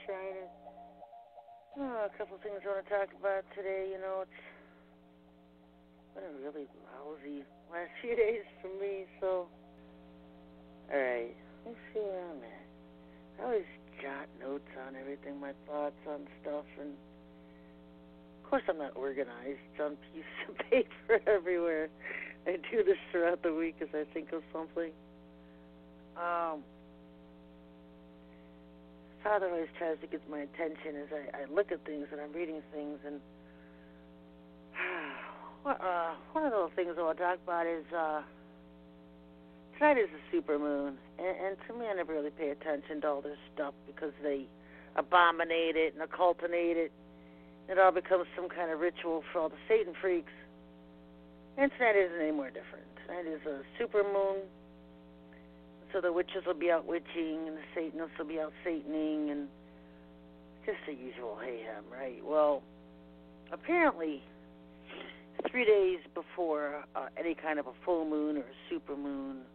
Shriner. Oh, a couple things I want to talk about today. You know, it's been a really lousy last few days for me, so. Alright, let's see where I'm at. I always jot notes on everything, my thoughts on stuff, and of course I'm not organized. It's on pieces of paper everywhere. I do this throughout the week as I think of something. Father always tries to get my attention as I look at things and I'm reading things, and one of the things I want to talk about is tonight is a super moon, and to me I never really pay attention to all this stuff because they abominate it and occultinate it. It all becomes some kind of ritual for all the Satan freaks, and tonight isn't any more different. Tonight is a super moon. So the witches will be out witching, and the Satanists will be out Sataning, and just the usual mayhem, right? Well, apparently, 3 days before any kind of a full moon or a super moon,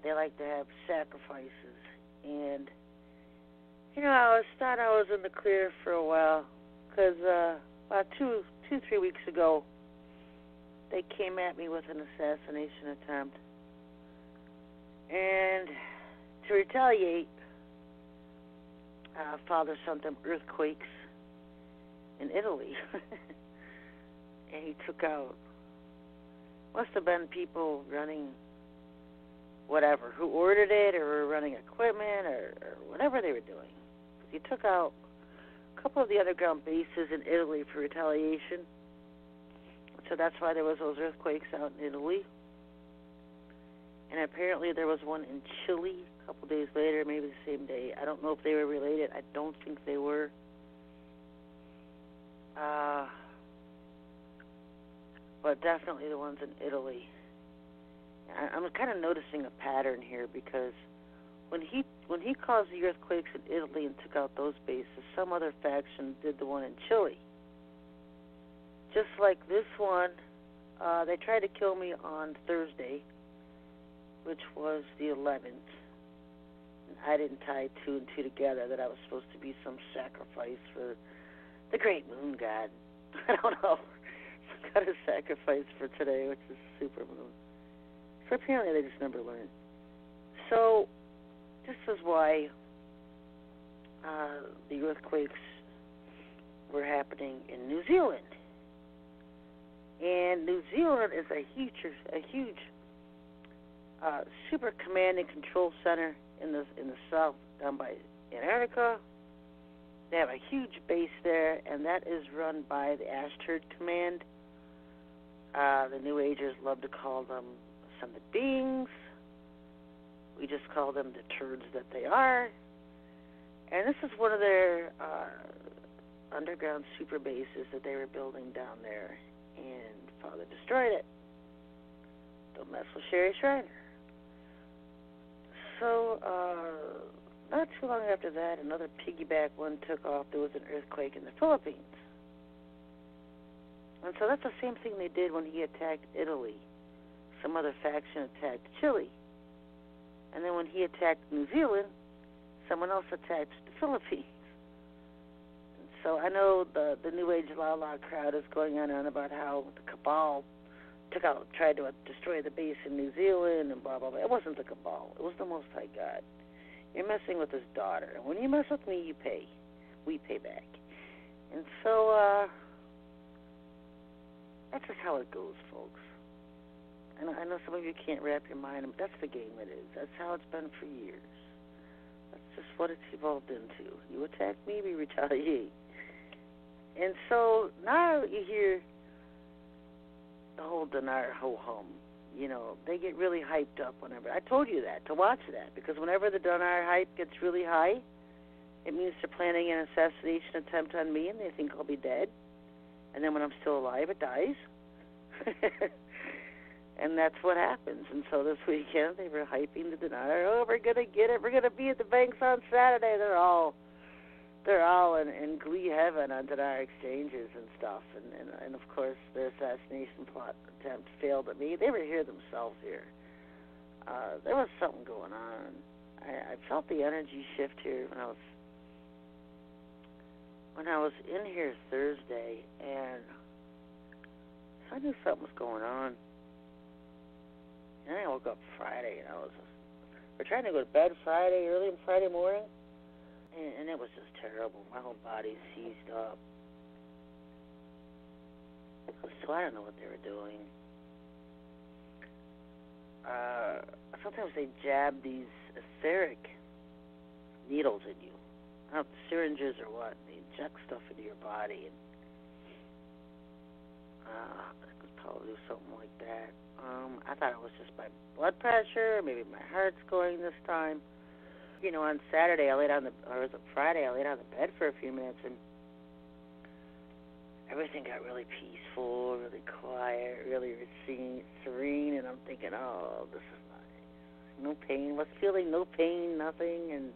they like to have sacrifices. And, you know, I thought I was in the clear for a while, because about 3 weeks ago, they came at me with an assassination attempt. And to retaliate, Father sent them earthquakes in Italy. And he took out, must have been people running whatever, who ordered it or were running equipment or whatever they were doing. He took out a couple of the underground bases in Italy for retaliation. So that's why there was those earthquakes out in Italy. And apparently there was one in Chile a couple days later, maybe the same day. I don't know if they were related. I don't think they were. But definitely the ones in Italy. I'm kind of noticing a pattern here because when he caused the earthquakes in Italy and took out those bases, some other faction did the one in Chile. Just like this one, they tried to kill me on Thursday, which was the 11th. And I didn't tie two and two together that I was supposed to be some sacrifice for the great moon god. I don't know. Some kind of sacrifice for today, which is super moon. So apparently they just never learned. So this is why the earthquakes were happening in New Zealand. And New Zealand is a huge super command and control center in the south, down by Antarctica. They have a huge base there, and that is run by the Ashturd Command. The New Agers love to call them ascended beings. We just call them the turds that they are. And this is one of their underground super bases that they were building down there, and Father destroyed it. Don't mess with Sherry Shriner. So, not too long after that, another piggyback one took off. There was an earthquake in the Philippines. And so that's the same thing they did when he attacked Italy. Some other faction attacked Chile. And then when he attacked New Zealand, someone else attacked the Philippines. And so I know the New Age La crowd is going on about how the cabal tried to destroy the base in New Zealand and blah, blah, blah. It wasn't the cabal. It was the Most High God. You're messing with his daughter. And when you mess with me, you pay. We pay back. And so that's just how it goes, folks. And I know some of you can't wrap your mind, but that's the game it is. That's how it's been for years. That's just what it's evolved into. You attack me, we retaliate. And so now you hear the whole dinar ho-hum. You know, they get really hyped up whenever. I told you that, to watch that, because whenever the dinar hype gets really high, it means they're planning an assassination attempt on me, and they think I'll be dead. And then when I'm still alive, it dies. And that's what happens. And so this weekend, they were hyping the dinar. Oh, we're going to get it. We're going to be at the banks on Saturday. They're all in glee heaven on dinar exchanges and stuff. And of course, their assassination plot attempt failed at me. They were here themselves here. There was something going on. I felt the energy shift here when I was in here Thursday, and I knew something was going on. And then I woke up Friday, and we're trying to go to bed early on Friday morning, and it was just terrible. My whole body seized up. So I don't know what they were doing. Sometimes they jab these etheric needles in you. I don't know if syringes or what. They inject stuff into your body. And, I could probably do something like that. I thought it was just my blood pressure. Maybe my heart's going this time. You know, on Saturday, or was it Friday, I laid on the bed for a few minutes, and everything got really peaceful, really quiet, really serene, and I'm thinking, oh, this is nice. No pain. Was feeling no pain, nothing, and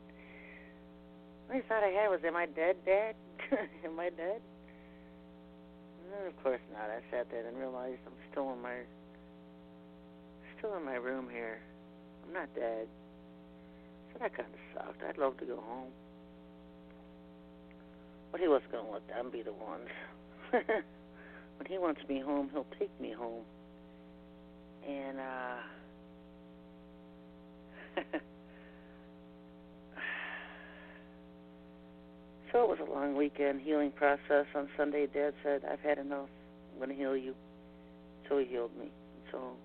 the only thought I had was, am I dead, Dad? Am I dead? And of course not. I sat there and realized I'm still in my room here. I'm not dead. So that kind of sucked. I'd love to go home. But he wasn't going to let them be the ones. When he wants me home, he'll take me home. And, so it was a long weekend, healing process. On Sunday, Dad said, I've had enough. I'm going to heal you. So he healed me. So,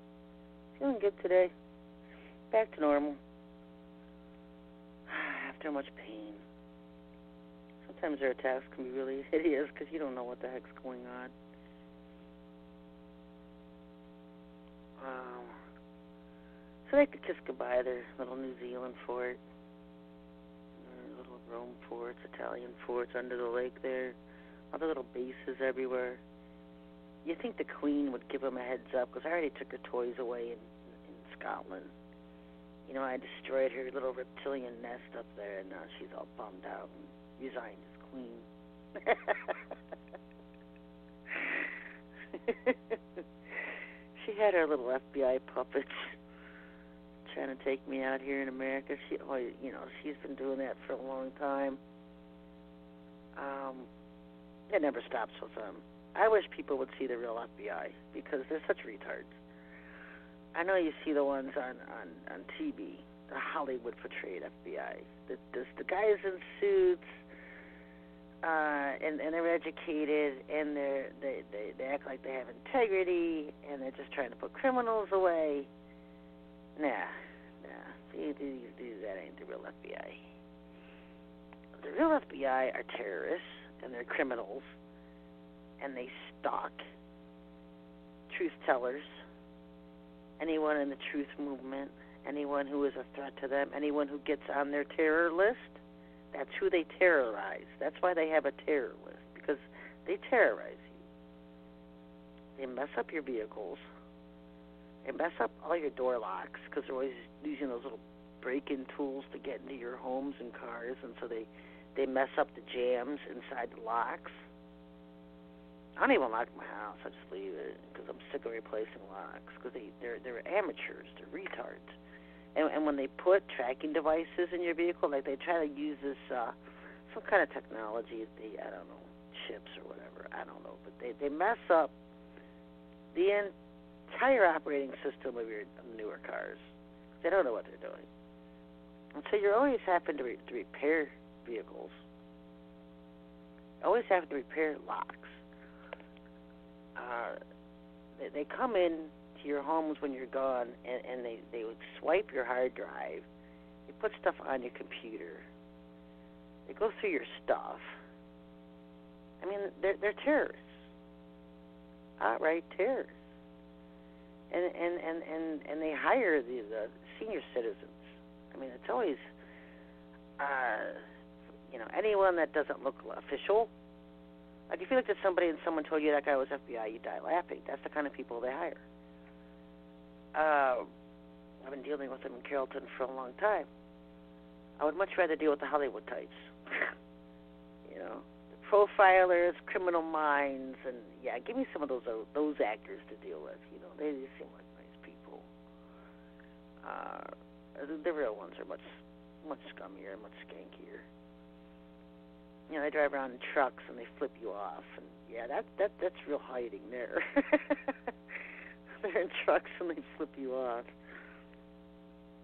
feeling good today. Back to normal. After much pain. Sometimes their attacks can be really hideous because you don't know what the heck's going on. So they could kiss goodbye their little New Zealand fort, their little Rome forts, Italian forts under the lake there, other little bases everywhere. You think the Queen would give them a heads up, because I already took her toys away in Scotland. You know, I destroyed her little reptilian nest up there, and now she's all bummed out and resigned as Queen. She had her little FBI puppets trying to take me out here in America. She's been doing that for a long time. It never stops with them. I wish people would see the real FBI, because they're such retards. I know you see the ones on TV, the Hollywood portrayed FBI. The guys in suits, and they're educated, and they act like they have integrity, and they're just trying to put criminals away. Nah. That ain't the real FBI. The real FBI are terrorists, and they're criminals, and they stalk truth tellers, anyone in the truth movement, anyone who is a threat to them, anyone who gets on their terror list. That's who they terrorize. That's why they have a terror list, because they terrorize you. They mess up your vehicles. They mess up all your door locks, because they're always using those little break-in tools to get into your homes and cars, and so they mess up the jams inside the locks. I don't even lock my house. I just leave it, because I'm sick of replacing locks, because they're amateurs. They're retards. And when they put tracking devices in your vehicle, like they try to use this, some kind of technology, I don't know, chips or whatever, I don't know, but they mess up the entire operating system of your newer cars. They don't know what they're doing. And so you're always having to repair vehicles. Always having to repair locks. They come in to your homes when you're gone, and they would swipe your hard drive. They put stuff on your computer. They go through your stuff. I mean, they're terrorists. Outright terrorists. And they hire the senior citizens. I mean, it's always, anyone that doesn't look official. Like, if you looked at somebody and someone told you that guy was FBI, you'd die laughing. That's the kind of people they hire. I've been dealing with them in Carrollton for a long time. I would much rather deal with the Hollywood types. The profilers, criminal minds, and, give me some of those actors to deal with. They seem like nice people. The real ones are much much scummier, much skankier. You know, they drive around in trucks and they flip you off, and yeah, that's real hiding there. They're in trucks and they flip you off.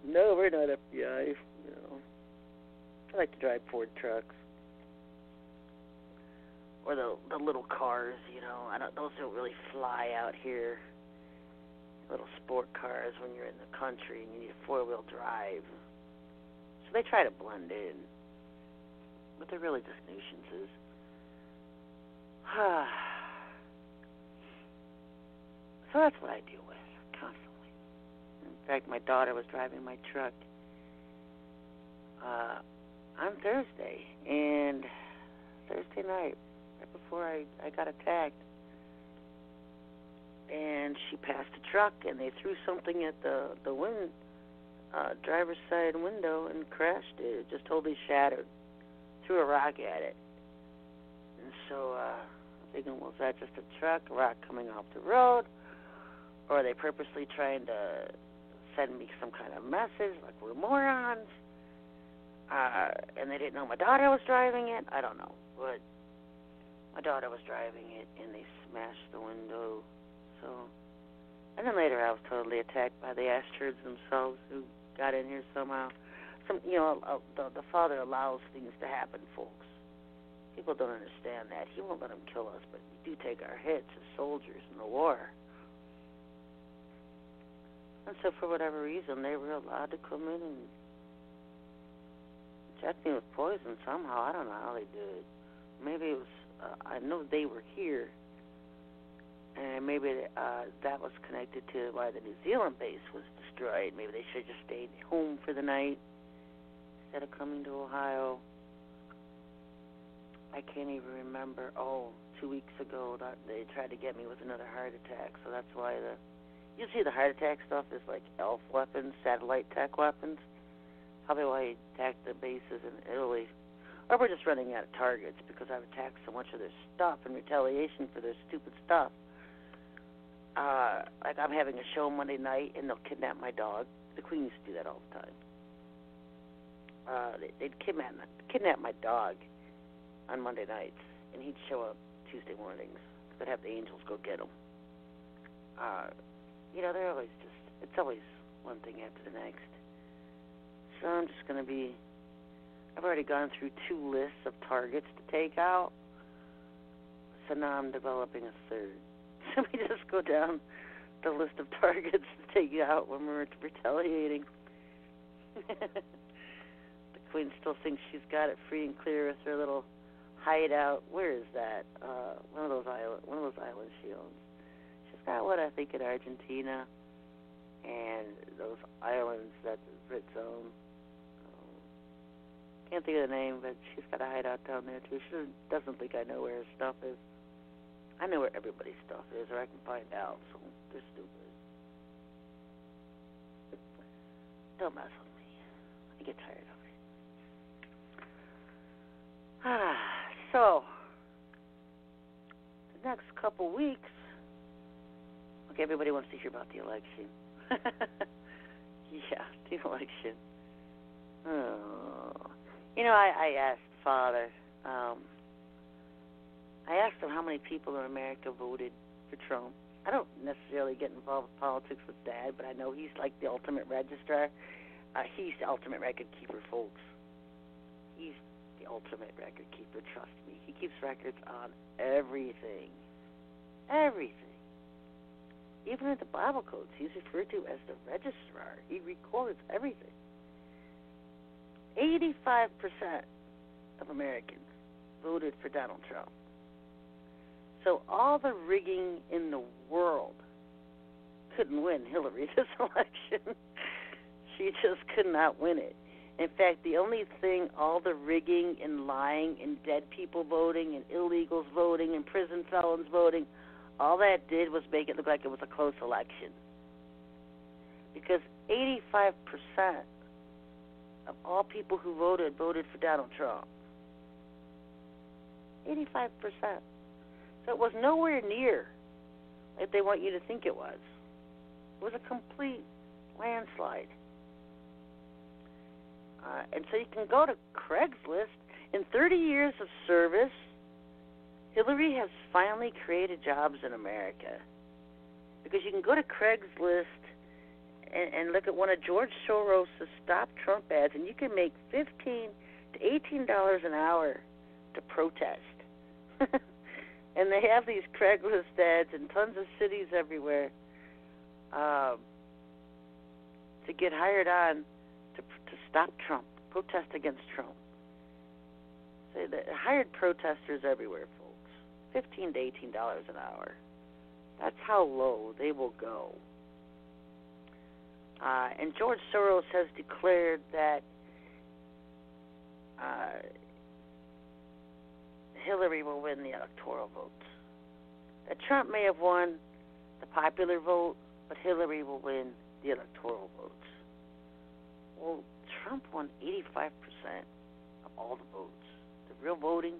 No, we're not FBI. You know, I like to drive Ford trucks or the little cars. You know, those don't really fly out here. Little sport cars when you're in the country and you need a 4-wheel drive. So they try to blend in, but they're really just nuisances. So that's what I deal with constantly. In fact, my daughter was driving my truck on Thursday, and Thursday night, right before I got attacked, and she passed a truck, and they threw something at the driver's side window and crashed it. It just totally shattered. Threw a rock at it. And so I'm thinking, was that just a truck, a rock coming off the road? Or are they purposely trying to send me some kind of message, like we're morons? And they didn't know my daughter was driving it? I don't know. But my daughter was driving it, and they smashed the window. So, and then later I was totally attacked by the Ashturds themselves, who got in here somehow. The Father allows things to happen, folks. People don't understand that. He won't let them kill us, but we do take our hits as soldiers in the war. And so for whatever reason, they were allowed to come in and inject me with poison somehow. I don't know how they did it. Maybe it was, I know they were here, and maybe that was connected to why the New Zealand base was destroyed. Maybe they should have just stayed home for the night instead of coming to Ohio. I can't even remember. 2 weeks ago, they tried to get me with another heart attack, so that's why you see the heart attack stuff is like ELF weapons, satellite tech weapons. Probably why he attacked the bases in Italy. Or we're just running out of targets because I've attacked so much of their stuff in retaliation for their stupid stuff. Like I'm having a show Monday night and they'll kidnap my dog. The Queen used to do that all the time. They'd kidnap my dog on Monday nights, and he'd show up Tuesday mornings. They'd have the angels go get him. They're always it's always one thing after the next. So I'm just going to I've already gone through 2 lists of targets to take out, so now I'm developing a third. So we just go down the list of targets to take out when we're retaliating. The Queen still thinks she's got it free and clear with her little hideout. Where is that? One of those islands she owns. She's got one, I think, in Argentina, and those islands that the Brits own. Can't think of the name, but she's got a hideout down there too. She doesn't think I know where her stuff is. I know where everybody's stuff is, or I can find out. So they're stupid. Don't mess with me. I get tired of it. So the next couple weeks. Okay, everybody wants to hear about the election. Yeah, the election. Oh. I asked Father, I asked him how many people in America voted for Trump. I don't necessarily get involved with politics with Dad, but I know he's like the ultimate registrar. He's the ultimate record keeper, folks. He's the ultimate record keeper, trust me. He keeps records on everything. Everything. Even in the Bible codes, he's referred to as the registrar. He records everything. 85% of Americans voted for Donald Trump. So all the rigging in the world couldn't win Hillary this election. She just could not win it. In fact, the only thing, all the rigging and lying and dead people voting and illegals voting and prison felons voting, all that did was make it look like it was a close election. Because 85% of all people who voted for Donald Trump. 85%. So it was nowhere near like they want you to think it was. It was a complete landslide. And so you can go to Craigslist. In 30 years of service, Hillary has finally created jobs in America. Because you can go to Craigslist and look at one of George Soros' Stop Trump ads, and you can make $15 to $18 an hour to protest. And they have these Craigslist ads in tons of cities everywhere to get hired on to stop Trump, protest against Trump. So the hired protesters everywhere, folks. $15 to $18 an hour. That's how low they will go. And George Soros has declared that Hillary will win the electoral votes. That Trump may have won the popular vote, but Hillary will win the electoral votes. Well, Trump won 85% of all the votes. The real voting,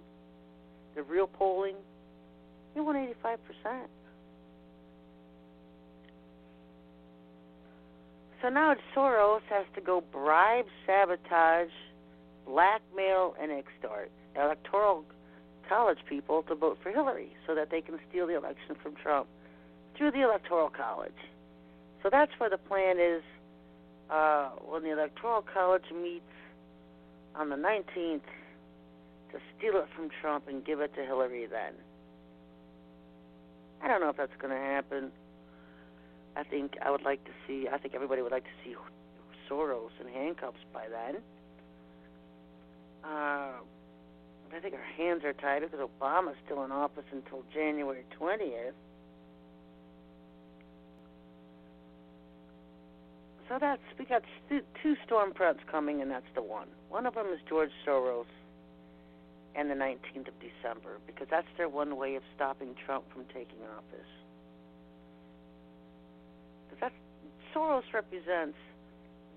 the real polling, he won 85%. So now Soros has to go bribe, sabotage, blackmail, and extort electoral college people to vote for Hillary so that they can steal the election from Trump through the electoral college. So that's where the plan is when the electoral college meets on the 19th to steal it from Trump and give it to Hillary then. I don't know if that's going to happen. I think everybody would like to see Soros in handcuffs by then. I think our hands are tied because Obama's still in office until January 20th. So we got two storm fronts coming, and that's the one. One of them is George Soros and the 19th of December, because that's their one way of stopping Trump from taking office. Soros represents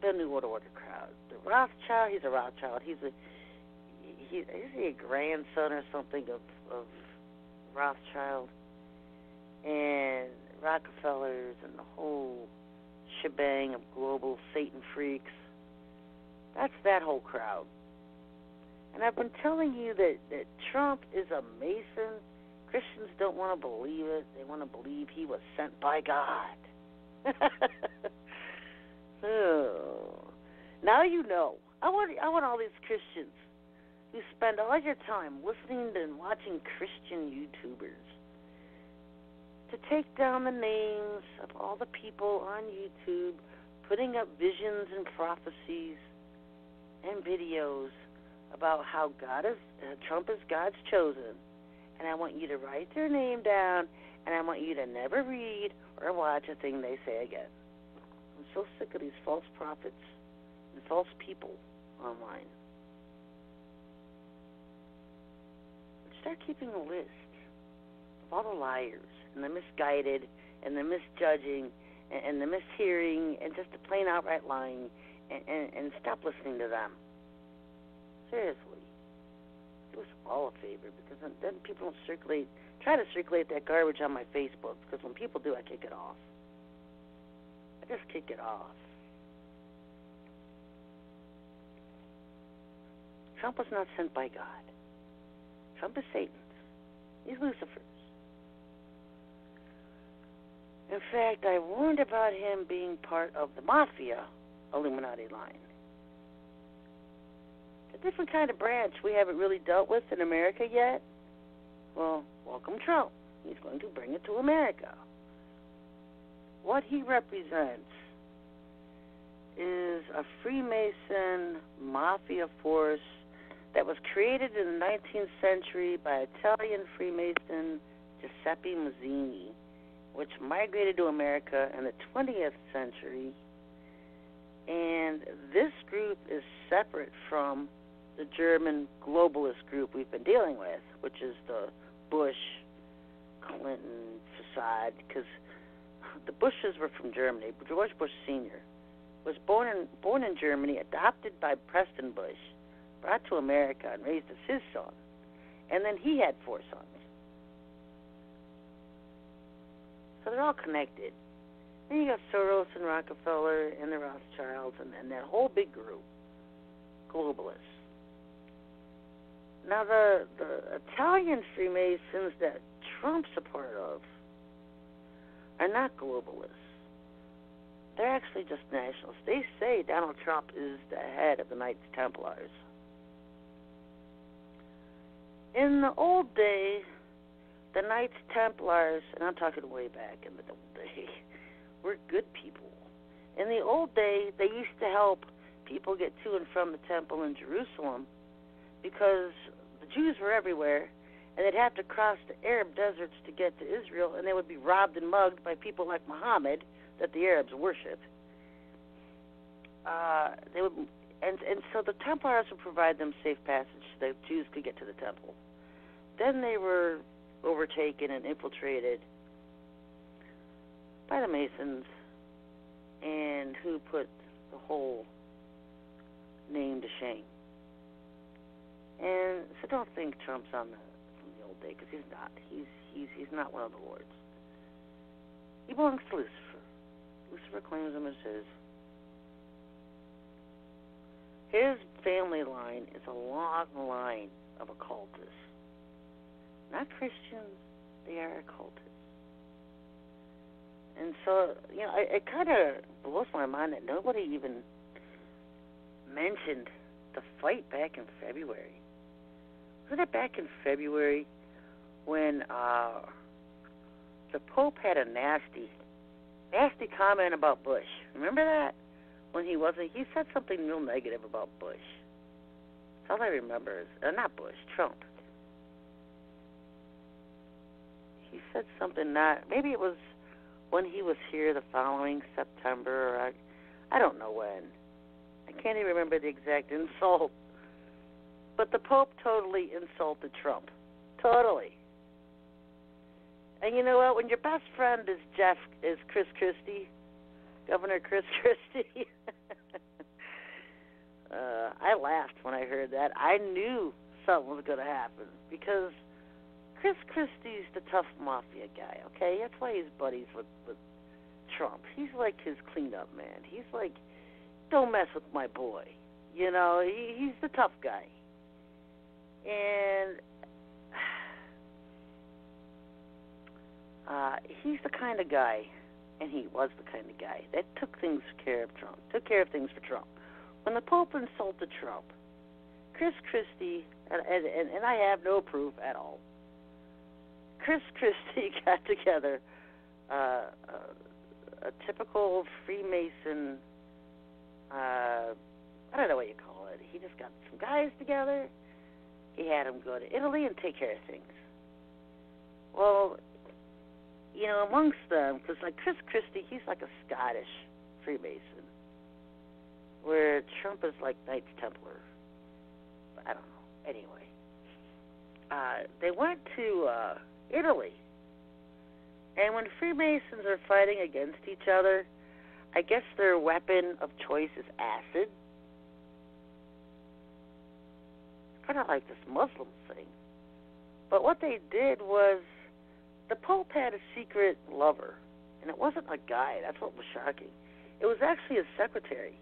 the New World Order crowd. The Rothschild, he's a Rothschild. Is he a grandson or something of Rothschild? And Rockefellers and the whole shebang of global Satan freaks. That's that whole crowd. And I've been telling you that Trump is a Mason. Christians don't want to believe it. They want to believe he was sent by God. Oh. Now you know. I want all these Christians who spend all your time listening and watching Christian YouTubers to take down the names of all the people on YouTube putting up visions and prophecies and videos about how Trump is God's chosen. And I want you to write their name down, and I want you to never read or watch a thing they say again. I'm so sick of these false prophets and false people online. Start keeping a list of all the liars and the misguided and the misjudging and the mishearing and just the plain outright lying, and stop listening to them. Seriously. Do us all a favor, because then people don't try to circulate that garbage on my Facebook, because when people do, I kick it off. I just kick it off. Trump was not sent by God. Trump is Satan's. He's Lucifer's. In fact, I warned about him being part of the Mafia Illuminati line. A different kind of branch we haven't really dealt with in America yet. Well, welcome Trump. He's going to bring it to America. What he represents is a Freemason Mafia force that was created in the 19th century by Italian Freemason Giuseppe Mazzini, which migrated to America in the 20th century. And this group is separate from the German globalist group we've been dealing with, which is the Bush-Clinton facade, because the Bushes were from Germany. George Bush Sr. was born in Germany, adopted by Preston Bush, brought to America and raised as his son. And then he had 4 sons. So they're all connected. Then you got Soros and Rockefeller and the Rothschilds and that whole big group. globalists. Now, the Italian Freemasons that Trump's a part of are not globalists. They're actually just nationalists. They say Donald Trump is the head of the Knights Templars. In the old day, the Knights Templars, and I'm talking way back in the old day, were good people. In the old day, they used to help people get to and from the temple in Jerusalem because the Jews were everywhere, and they'd have to cross the Arab deserts to get to Israel, and they would be robbed and mugged by people like Muhammad that the Arabs worshipped. And so the Templars would provide them safe passage so the Jews could get to the temple. Then they were overtaken and infiltrated by the Masons, and who put the whole name to shame. And so don't think Trump's from the old day, because he's not. He's not one of the lords. He belongs to Lucifer. Lucifer claims him as his. His family line is a long line of occultists. Not Christians, they are occultists. And so, it kind of blows my mind that nobody even mentioned the fight back in February. Wasn't it back in February when the Pope had a nasty comment about Bush? Remember that? When he said something real negative about Bush. That's all I remember is, not Bush, Trump. He said something maybe it was when he was here the following September, or I don't know when. I can't even remember the exact insult. But the Pope totally insulted Trump. Totally. And you know what? When your best friend is Chris Christie, Governor Chris Christie, I laughed when I heard that. I knew something was going to happen because Chris Christie's the tough mafia guy, okay? That's why he's buddies with Trump. He's like his cleanup man. He's like, don't mess with my boy. He's the tough guy. And he's the kind of guy, and he was the kind of guy that took care of things for Trump. When the Pope insulted Trump, Chris Christie, and I have no proof at all, Chris Christie got together a typical Freemason, I don't know what you call it. He just got some guys together. He had them go to Italy and take care of things. Well, amongst them, because like Chris Christie, he's like a Scottish Freemason, where Trump is like Knights Templar. I don't know. Anyway, they went to Italy. And when Freemasons are fighting against each other, I guess their weapon of choice is acid. Kind of like this Muslim thing. But what they did was the Pope had a secret lover. And it wasn't a guy. That's what was shocking. It was actually his secretary.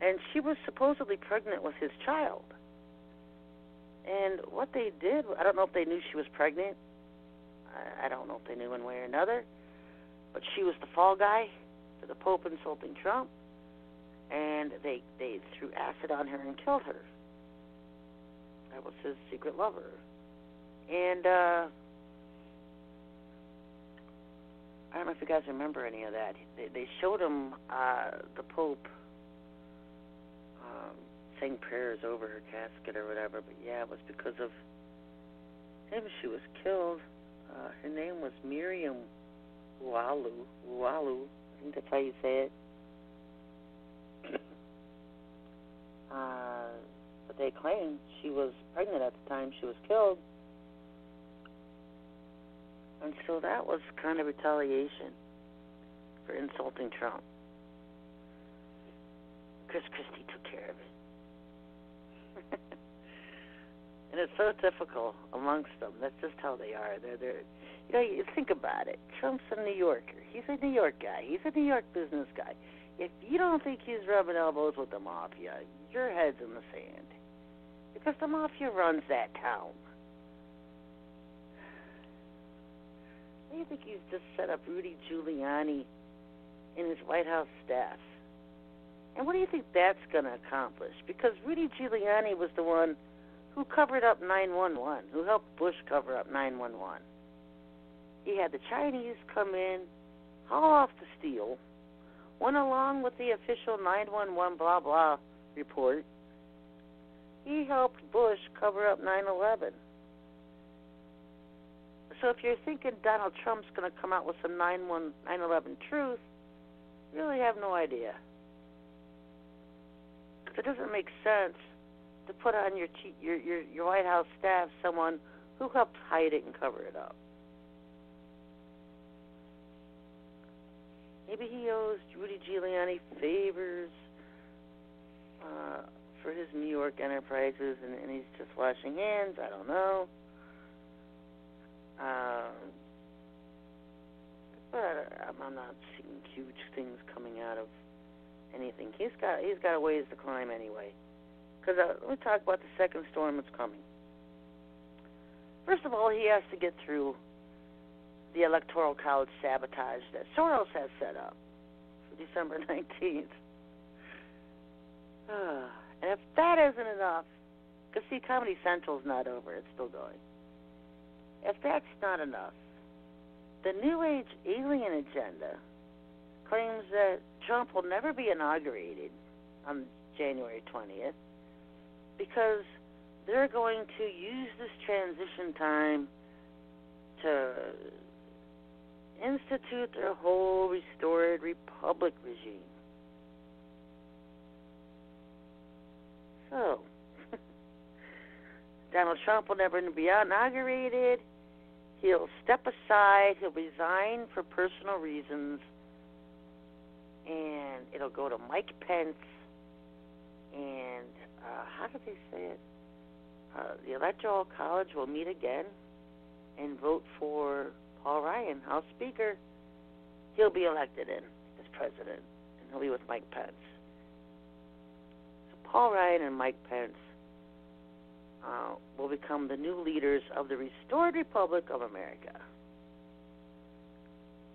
And she was supposedly pregnant with his child. And what they did, I don't know if they knew she was pregnant. I don't know if they knew one way or another. But she was the fall guy to the Pope insulting Trump. And they threw acid on her and killed her. That was his secret lover. And I don't know if you guys remember any of that. They showed him the Pope saying prayers over her casket or whatever. But yeah, it was because of him she was killed. Her name was Miriam Ualu. I think that's how you say it. But they claim she was pregnant at the time she was killed. And so that was kind of retaliation for insulting Trump. Chris Christie took care of it. And it's so typical amongst them. That's just how they are. They're you think about it. Trump's a New Yorker. He's a New York guy. He's a New York business guy. If you don't think he's rubbing elbows with the mafia, your head's in the sand. Because the mafia runs that town. What do you think he's just set up Rudy Giuliani in his White House staff? And what do you think that's going to accomplish? Because Rudy Giuliani was the one who covered up 9/11, who helped Bush cover up 9/11. He had the Chinese come in, haul off the steel, went along with the official 9/11 blah blah report. He helped Bush cover up 9/11. So if you're thinking Donald Trump's going to come out with some 9/11 truth, you really have no idea. It doesn't make sense to put on your White House staff someone who helped hide it and cover it up. Maybe he owes Rudy Giuliani favors for his New York enterprises, and he's just washing hands. I don't know. But I'm not seeing huge things coming out of anything. He's got a ways to climb anyway. Because let me talk about the second storm that's coming. First of all, he has to get through the Electoral College sabotage that Soros has set up for December 19th. And if that isn't enough, because see, Comedy Central's not over, it's still going. If that's not enough, the New Age alien agenda claims that Trump will never be inaugurated on January 20th because they're going to use this transition time to institute their whole restored republic regime. So, Donald Trump will never be inaugurated. He'll step aside. He'll resign for personal reasons. And it'll go to Mike Pence. And how did they say it? The Electoral College will meet again and vote for Paul Ryan, House Speaker. He'll be elected in as president, and he'll be with Mike Pence. So Paul Ryan and Mike Pence will become the new leaders of the restored Republic of America.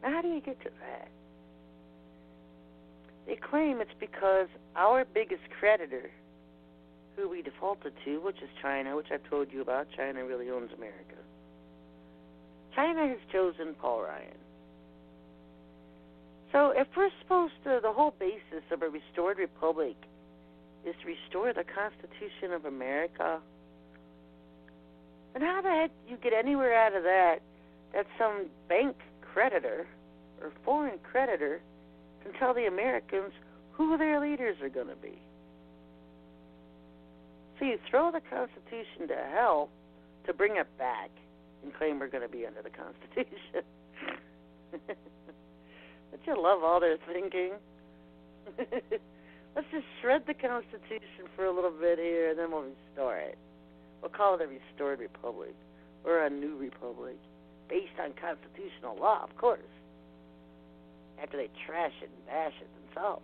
Now, how do you get to that? They claim it's because our biggest creditor, who we defaulted to, which is China, which I've told you about, China really owns America. China has chosen Paul Ryan. So if we're supposed to, the whole basis of a restored republic is to restore the Constitution of America, then how the heck do you get anywhere out of that some bank creditor or foreign creditor can tell the Americans who their leaders are going to be? So you throw the Constitution to hell to bring it back and claim we're going to be under the Constitution. Don't you love all their thinking? Let's just shred the Constitution for a little bit here, and then we'll restore it. We'll call it a restored republic, or a new republic, based on constitutional law, of course, after they trash it and bash it themselves.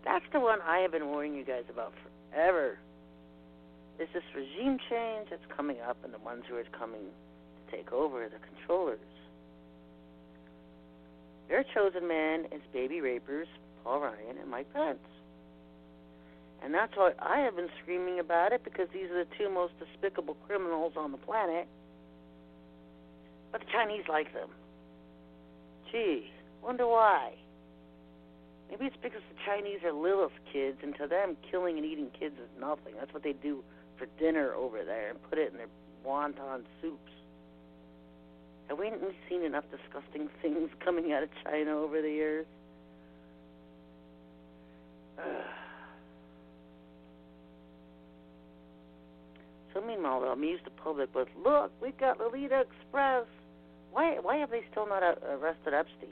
That's the one I have been warning you guys about forever. Is this regime change that's coming up, and the ones who are coming to take over, the controllers. Their chosen man is baby rapers, Paul Ryan and Mike Pence. And that's why I have been screaming about it, because these are the two most despicable criminals on the planet. But the Chinese like them. Gee, wonder why. Maybe it's because the Chinese are Lilith kids, and to them, killing and eating kids is nothing. That's what they do for dinner over there, and put it in their wonton soups. Have we seen enough disgusting things coming out of China over the years? So meanwhile, they'll amuse the public with, look, we got Lolita Express. Why have they still not arrested Epstein?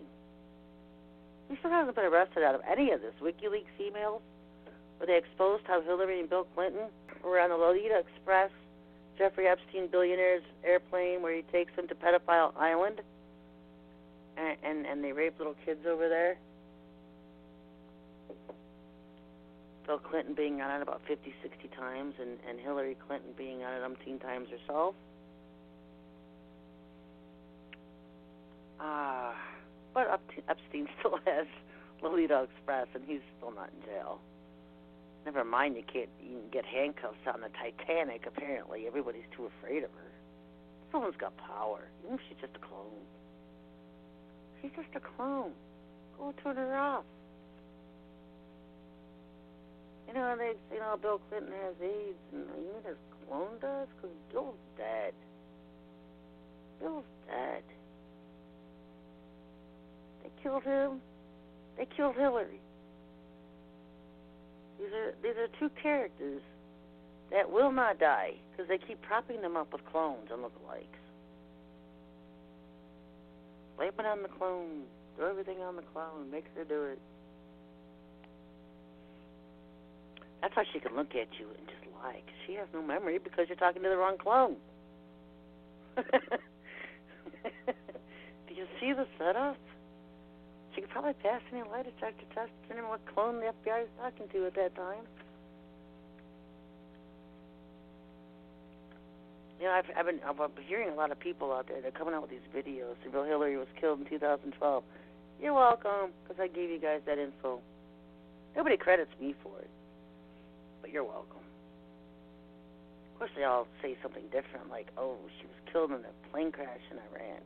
He still hasn't been arrested out of any of this. WikiLeaks emails, where they exposed how Hillary and Bill Clinton were on the Lolita Express, Jeffrey Epstein billionaire's airplane, where he takes them to Pedophile Island, and they rape little kids over there. Bill Clinton being on it about 50, 60 times, and Hillary Clinton being on it umpteen times herself. But Epstein still has Lolita Express, and he's still not in jail. Never mind, you can't even get handcuffs on the Titanic, apparently. Everybody's too afraid of her. Someone's got power, even if she's just a clone. She's just a clone. Go turn her off. You know, they say, Bill Clinton has AIDS, and you know what his clone does? Because Bill's dead. Bill's dead. They killed him. They killed Hillary. These are two characters that will not die because they keep propping them up with clones and lookalikes. Blame it on the clone. Do everything on the clone. Make her do it. That's how she can look at you and just lie, because she has no memory because you're talking to the wrong clone. Do you see the setup? She could probably pass any lie detector test depending on what clone the FBI is talking to at that time. You know, I've been hearing a lot of people out there. They're coming out with these videos. Bill Hillary was killed in 2012. You're welcome, because I gave you guys that info. Nobody credits me for it, but you're welcome. Of course, they all say something different, like, oh, she was killed in a plane crash in Iran.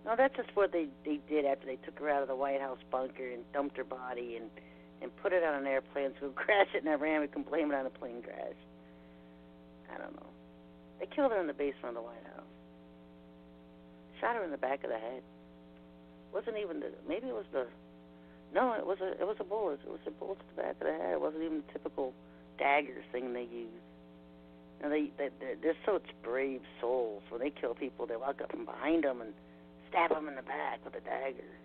No, that's just what they did after they took her out of the White House bunker and dumped her body and put it on an airplane so it would crash it in Iran. We can blame it on a plane crash. I don't know. They killed her in the basement of the White House. Shot her in the back of the head. Wasn't even maybe it was the, no, it was a bullet. It was a bullet to the back of the head. It wasn't even the typical dagger thing they use. You know, they're such brave souls. When they kill people, they walk up from behind them and stab them in the back with a dagger.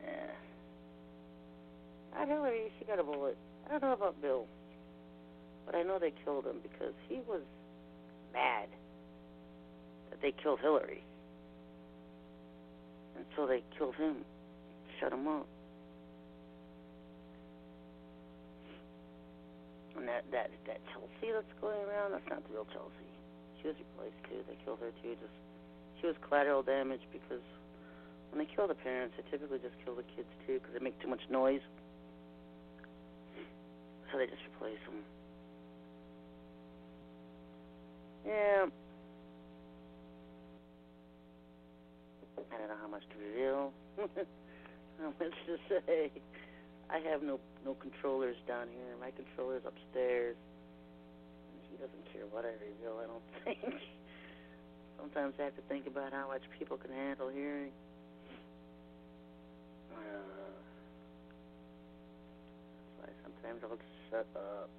Yeah. Not Hillary, she got a bullet. I don't know about Bill, but I know they killed him because he was mad that they killed Hillary. And so they killed him, shut him up. And that Chelsea that's going around, that's not the real Chelsea. She was replaced too. They killed her too. She was collateral damage because when they kill the parents, they typically just kill the kids too because they make too much noise. So they just replace them. Yeah. I don't know how much to reveal. How much to say. I have no controllers down here. My controller's upstairs. And he doesn't care what I reveal, I don't think. Sometimes I have to think about how much people can handle hearing. That's why sometimes I'll just shut up.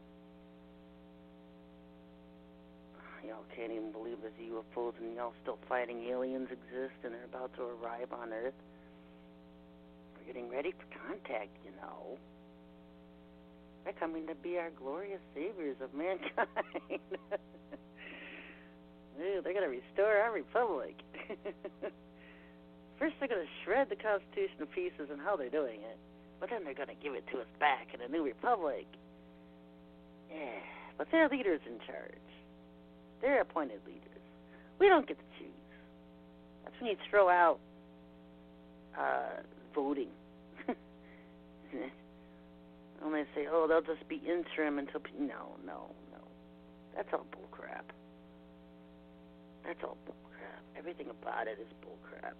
Y'all can't even believe there's UFOs and y'all still fighting aliens exist and they're about to arrive on Earth. We're getting ready for contact, you know. They're coming to be our glorious saviors of mankind. They're going to restore our republic. First they're going to shred the Constitution to pieces and how they're doing it, but then they're going to give it to us back in a new republic. Yeah, but their leader's in charge. They're appointed leaders. We don't get to choose. That's when you throw out voting. And they say, oh, they'll just be interim until... No. That's all bullcrap. That's all bullcrap. Everything about it is bullcrap.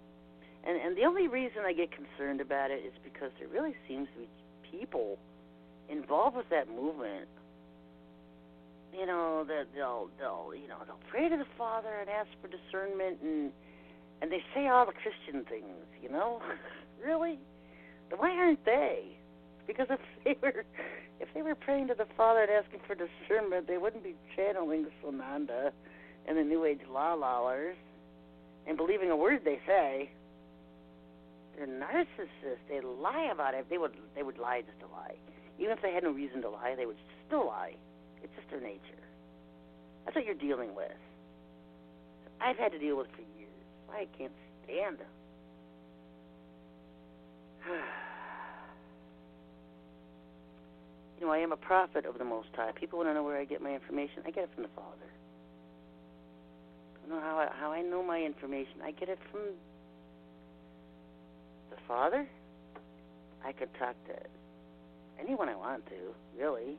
And the only reason I get concerned about it is because there really seems to be people involved with that movement. You know, that they'll pray to the Father and ask for discernment, and they say all the Christian things, you know? Really? Why aren't they? Because if they were praying to the Father and asking for discernment, they wouldn't be channeling Sananda and the New Age la-lawers and believing a word they say. They're narcissists. They lie about it. They would lie just to lie. Even if they had no reason to lie, they would still lie. It's just their nature. That's what you're dealing with. I've had to deal with for years. I can't stand them. I am a prophet of the Most High. People want to know where I get my information. I get it from the Father. You know how I know my information? I get it from the Father. I could talk to anyone I want to, really.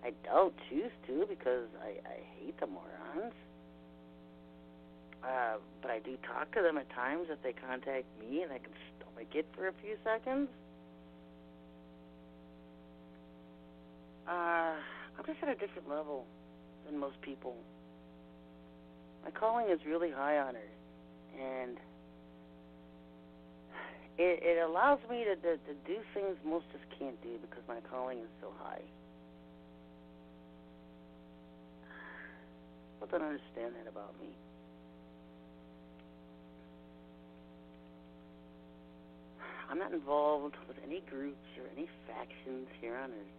I don't choose to because I hate the morons. But I do talk to them at times if they contact me and I can stomach it for a few seconds. I'm just at a different level than most people. My calling is really high on it, and it allows me to do things most just can't do because my calling is so high. People don't understand that about me. I'm not involved with any groups or any factions here on Earth.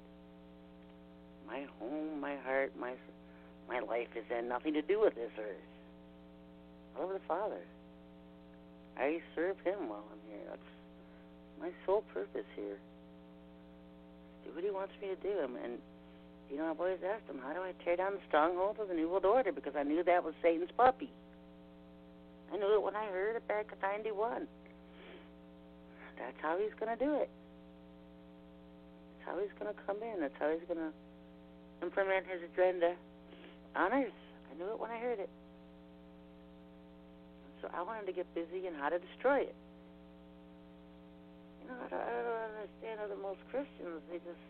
My home, my heart, my life has had nothing to do with this earth. I love the Father. I serve Him while I'm here. That's my sole purpose here. Do what He wants me to do. And I've always asked Him, how do I tear down the stronghold of the New World Order? Because I knew that was Satan's puppy. I knew it when I heard it back in 91. That's how He's going to do it. That's how He's going to come in. That's how He's going to implement His agenda on Earth. I knew it when I heard it. So I wanted to get busy in how to destroy it. I don't understand other most Christians. They just,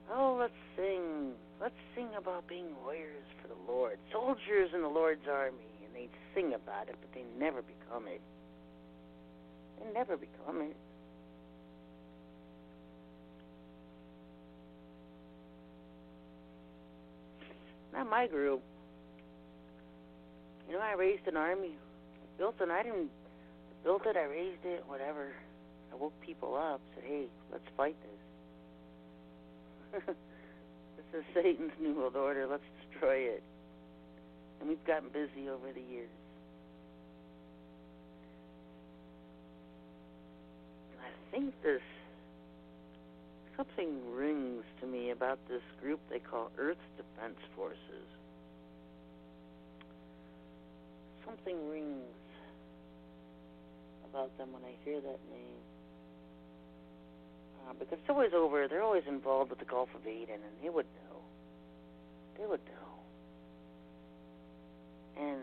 let's sing. Let's sing about being warriors for the Lord, soldiers in the Lord's army. And they sing about it, but they never become it. They never become it. Not my group. I raised an army. I didn't build it, I raised it, whatever. I woke people up, said, hey, let's fight this. This is Satan's New World Order. Let's destroy it. And we've gotten busy over the years. And I think something rings to me about this group they call Earth's Defense Forces. Something rings about them when I hear that name. Because it's always they're always involved with the Gulf of Aden, and they would know. They would know. And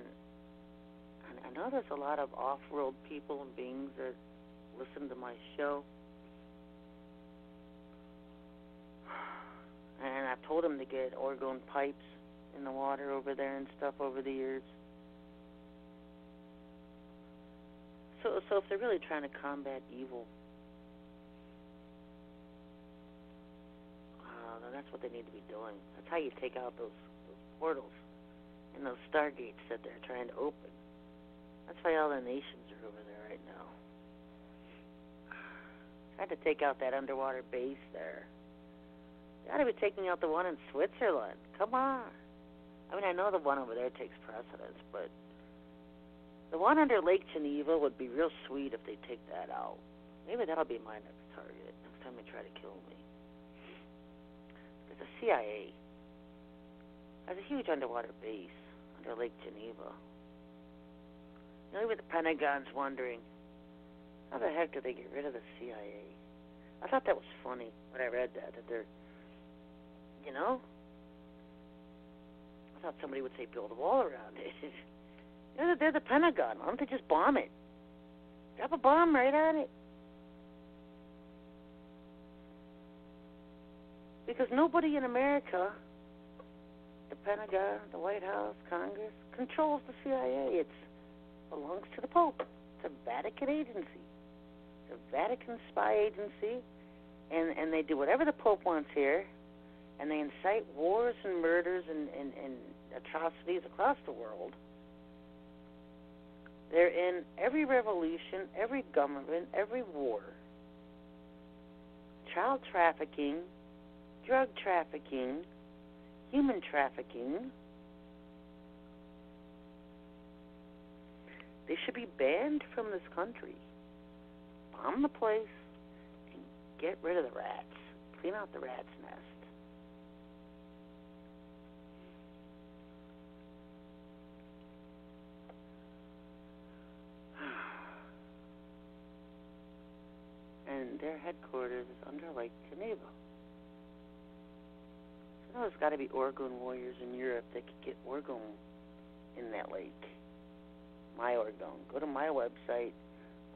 I know there's a lot of off-world people and beings that listen to my show. And I've told them to get orgone pipes in the water over there and stuff over the years. So if they're really trying to combat evil, then that's what they need to be doing. That's how you take out those portals and those stargates that they're trying to open. That's why all the nations are over there right now. Trying to take out that underwater base there. They ought to be taking out the one in Switzerland. Come on. I know the one over there takes precedence, but the one under Lake Geneva would be real sweet if they take that out. Maybe that'll be my next target, next time they try to kill me. Because the CIA has a huge underwater base under Lake Geneva. Even the Pentagon's wondering, how the heck did they get rid of the CIA? I thought that was funny when I read that they're, I thought somebody would say build a wall around it. They're the Pentagon. Why don't they just bomb it? Drop a bomb right on it. Because nobody in America, the Pentagon, the White House, Congress, controls the CIA. It belongs to the Pope. It's a Vatican agency. It's a Vatican spy agency. And they do whatever the Pope wants here. And they incite wars and murders and atrocities across the world. They're in every revolution, every government, every war. Child trafficking, drug trafficking, human trafficking. They should be banned from this country. Bomb the place and get rid of the rats. clean out the rat's nest. And their headquarters is under Lake Geneva. So there's got to be Orgone warriors in Europe that could get Orgone in that lake. My Orgone. Go to my website,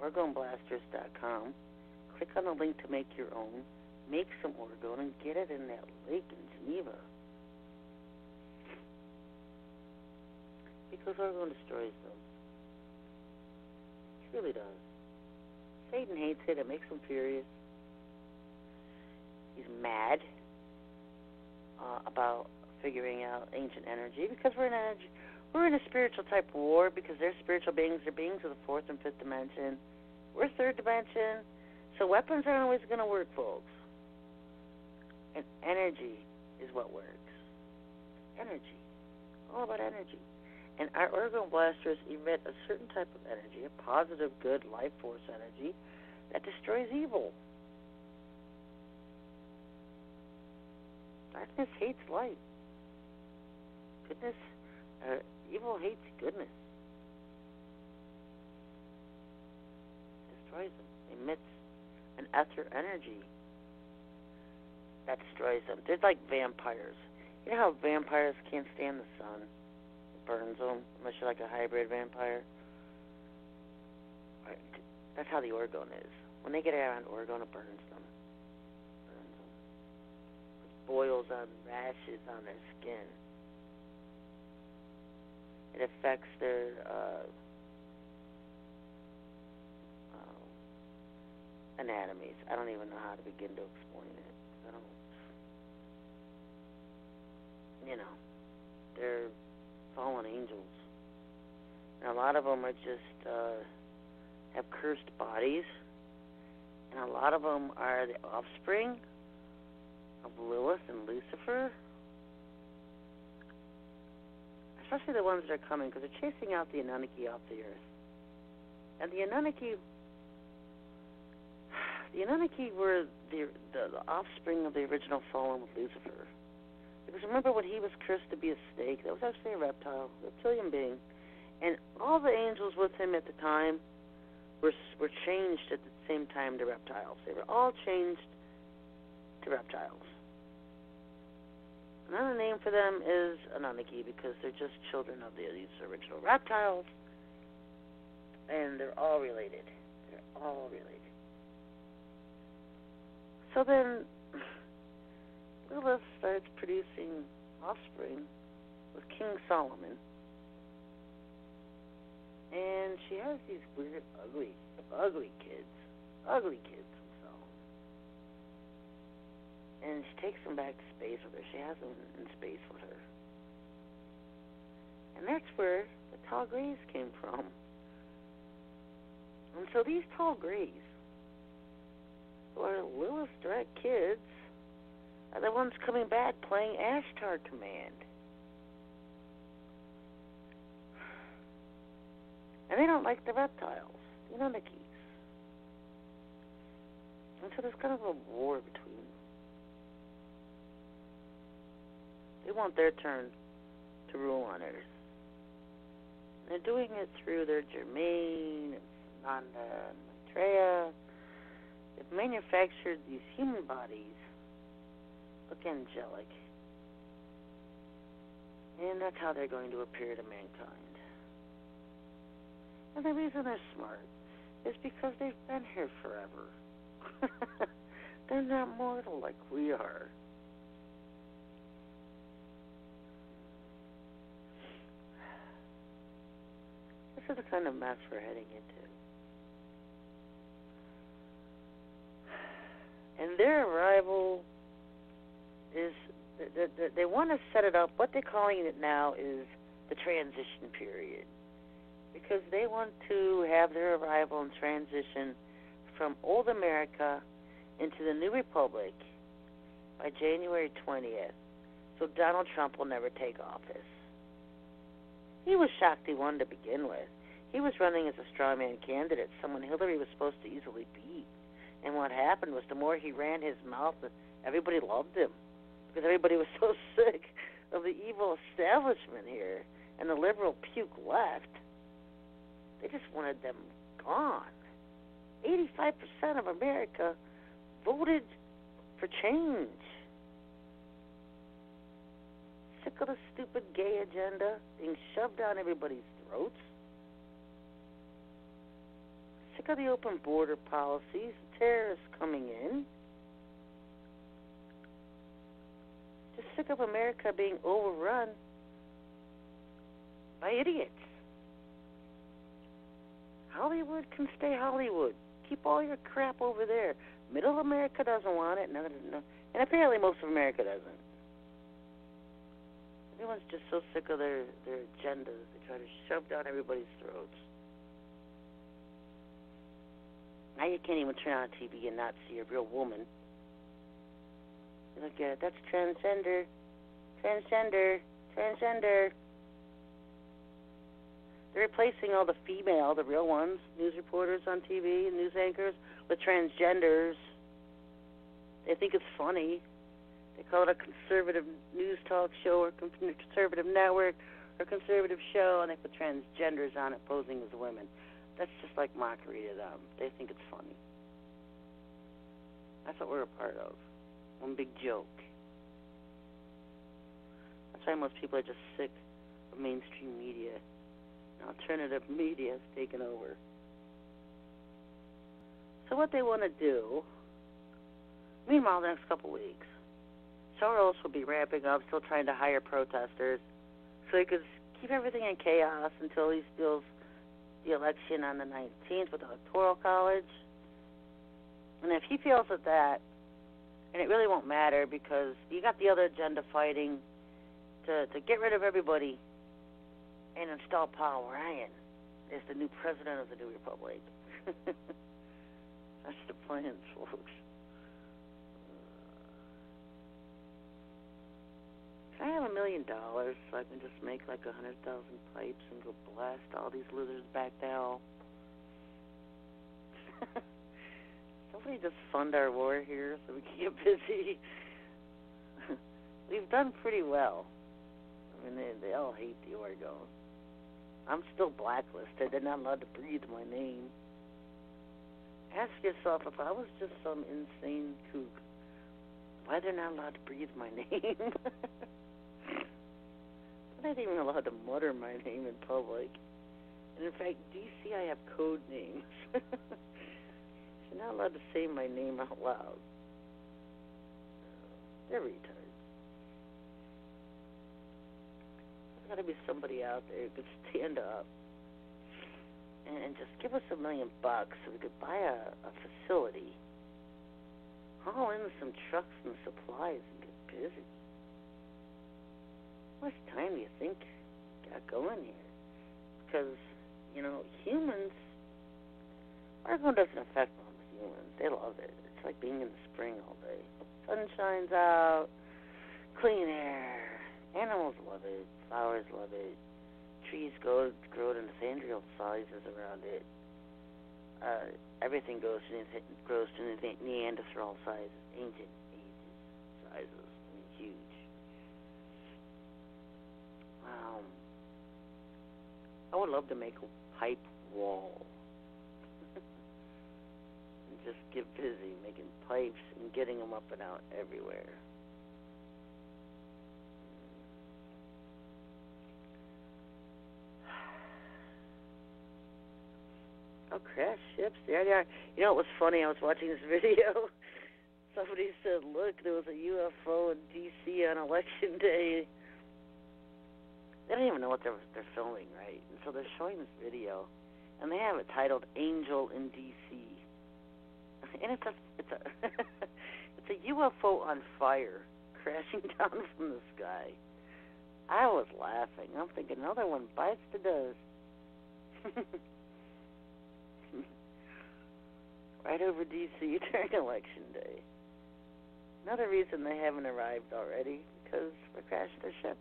OrgoneBlasters.com. Click on the link to make your own. Make some Orgone and get it in that lake in Geneva. Because Orgone destroys them. It really does. Satan hates it. It makes him furious. He's mad about figuring out ancient energy because we're in a spiritual type of war because they're spiritual beings. They're beings of the fourth and fifth dimension. We're third dimension. So weapons aren't always going to work, folks. And energy is what works. Energy. All about energy. And our Orgone blasters emit a certain type of energy, a positive, good, life force energy that destroys evil. Darkness hates light. Evil hates goodness. Destroys them. Emits an ether energy that destroys them. They're like vampires. You know how vampires can't stand the sun? Burns them, unless you're like a hybrid vampire. Right. That's how the Orgone is. When they get around Orgone, it burns them. Puts boils on rashes on their skin. It affects their anatomies. I don't even know how to begin to explain it. They're fallen angels. And a lot of them are just have cursed bodies. And a lot of them are the offspring of Lilith and Lucifer. Especially the ones that are coming, because they're chasing out the Anunnaki off the earth. And the Anunnaki were the offspring of the original fallen with Lucifer. Because remember when he was cursed to be a snake, that was actually a reptile, a reptilian being. And all the angels with him at the time were changed at the same time to reptiles. They were all changed to reptiles. Another name for them is Anunnaki because they're just children of these original reptiles. And they're all related. They're all related. So then Lilith starts producing offspring with King Solomon. And she has these weird, ugly kids. Ugly kids from Solomon. And she takes them back to space with her. She has them in space with her. And that's where the tall grays came from. And so these tall grays, who are Lilith's direct kids, are the ones coming back playing Ashtar Command. And they don't like the reptiles, the Anunnakis. And so there's kind of a war between them. They want their turn to rule on Earth. And they're doing it through their Germain, Nanda, and Maitreya. They've manufactured these human bodies, look angelic. And that's how they're going to appear to mankind. And the reason they're smart is because they've been here forever. They're not mortal like we are. This is the kind of mess we're heading into. And their arrival is, they want to set it up. What they're calling it now is the transition period. Because they want to have their arrival and transition from old America into the new republic by January 20th. So Donald Trump will never take office. He was shocked he won to begin with. He was running as a strawman candidate, someone Hillary was supposed to easily beat. And what happened was the more he ran his mouth everybody loved him because everybody was so sick of the evil establishment here and the liberal puke left. They just wanted them gone. 85% of America voted for change. Sick of the stupid gay agenda being shoved down everybody's throats. Sick of the open border policies, terrorists coming in. Just sick of America being overrun by idiots. Hollywood can stay Hollywood. Keep all your crap over there. Middle America doesn't want it, and apparently most of America doesn't. Everyone's just so sick of their agendas. They try to shove down everybody's throats. Now you can't even turn on TV and not see a real woman. You look at it, that's transgender. They're replacing all the real ones, news reporters on TV, news anchors, with transgenders. They think it's funny. They call it a conservative news talk show or conservative network or conservative show, and they put transgenders on it posing as women. That's just like mockery to them. They think it's funny. That's what we're a part of. One big joke. That's why most people are just sick of mainstream media. Alternative media has taken over. So what they want to do, meanwhile, the next couple weeks, Soros will be ramping up, still trying to hire protesters, so he could keep everything in chaos until he steals the election on the 19th with the Electoral College. And if he fails at that, and it really won't matter because you got the other agenda fighting to get rid of everybody and install Paul Ryan as the new president of the new republic. That's the plan, folks. Can I have $1 million so I can just make like 100,000 pipes and go blast all these lizards back to hell? Somebody just fund our war here so we can get busy. We've done pretty well. I mean, they all hate the Oregon. I'm still blacklisted. They're not allowed to breathe my name. Ask yourself, if I was just some insane kook, why they're not allowed to breathe my name? They're not even allowed to mutter my name in public. And in fact, DC, I have code names. You're not allowed to say my name out loud. They're retards. There's got to be somebody out there who could stand up and just give us $1 million so we could buy a facility, haul in some trucks and supplies, and get busy. How much time do you think got going here? Because, humans, Oregon doesn't affect them. Humans, they love it. It's like being in the spring all day. Sun shines out, clean air. Animals love it. Flowers love it. Trees grow to Nathaniel sizes around it. Everything grows to Neanderthal sizes, ancient sizes. I mean, huge. I would love to make a pipe wall. Just get busy making pipes and getting them up and out everywhere. Oh, crash ships. There they are. You know what was funny? I was watching this video. Somebody said, look, there was a UFO in D.C. on Election Day. They don't even know what they're filming, right? And so they're showing this video, and they have it titled Angel in D.C. And it's a UFO on fire crashing down from the sky. I was laughing. I'm thinking another one bites the dust. Right over D.C. during Election Day. Another reason they haven't arrived already, because we're crashing their ships.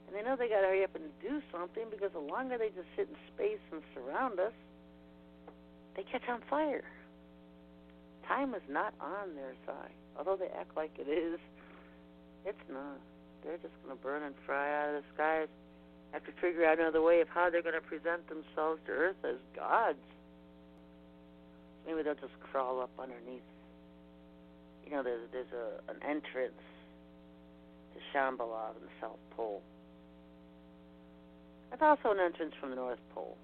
And they know they got to hurry up and do something, because the longer they just sit in space and surround us, they catch on fire. Time is not on their side. Although they act like it is, it's not. They're just going to burn and fry out of the skies. Have to figure out another way of how they're going to present themselves to Earth as gods. Maybe they'll just crawl up underneath. You know, there's an entrance to Shambhala in the South Pole. There's also an entrance from the North Pole.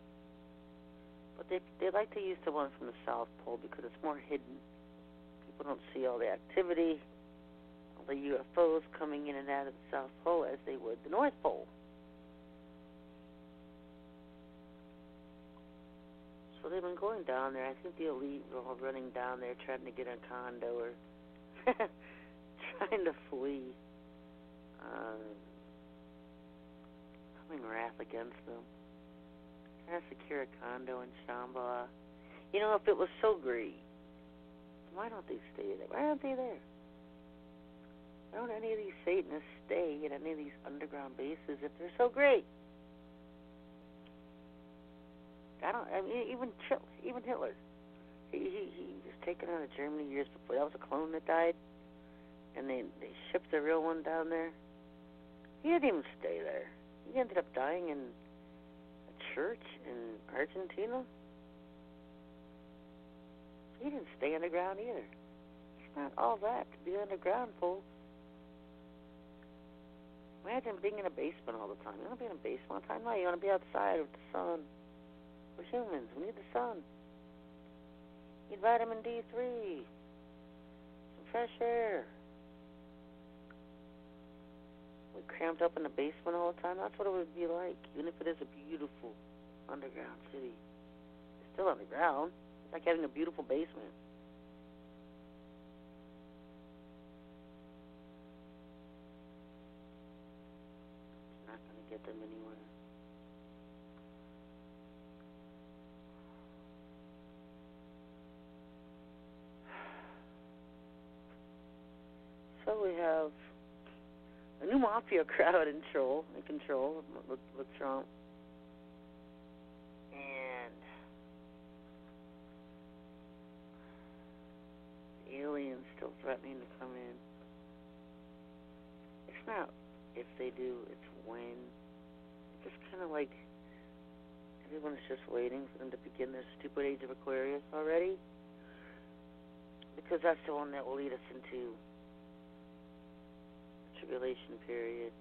But they like to use the one from the South Pole because it's more hidden. People don't see all the activity, all the UFOs coming in and out of the South Pole as they would the North Pole. So they've been going down there. I think the elite were all running down there trying to get a condo or trying to flee. Coming wrath against them. Trying to secure a condo in Shambhala. You know, if it was so great, why don't they stay there? Why aren't they there? Why don't any of these Satanists stay at any of these underground bases if they're so great? I mean, even Hitler. He was taken out of Germany years before. That was a clone that died, and they shipped the real one down there. He didn't even stay there. He ended up dying in a church in Argentina. He didn't stay underground either. It's not all that to be underground, folks. Imagine being in a basement all the time. You want to be in a basement all the time? No, you want to be outside with the sun. We're humans. We need the sun. You need vitamin D3. Some fresh air. We're cramped up in the basement all the time. That's what it would be like, even if it is a beautiful underground city. It's still underground. It's like having a beautiful basement. It's not going to get them anywhere. So we have a new mafia crowd in control with Trump. And aliens still threatening to come in. It's not if they do, it's when. It's just kind of like everyone's just waiting for them to begin their stupid age of Aquarius already. Because that's the one that will lead us into the tribulation period.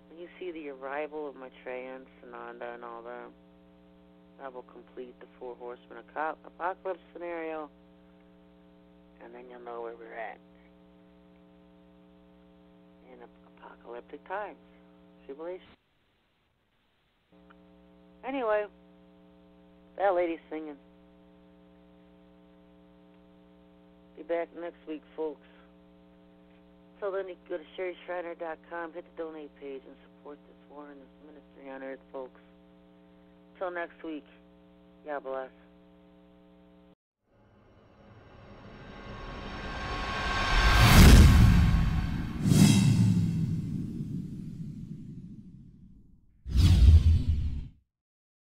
When you see the arrival of Maitreya and Sananda and all that will complete the Four Horsemen apocalypse scenario, and then you'll know where we're at in apocalyptic times, tribulation. Anyway, that lady's singing. Be back next week, folks. Until then, you can go to SherryShriner.com, hit the donate page, and support this war and this ministry on earth, folks. Until next week, God bless.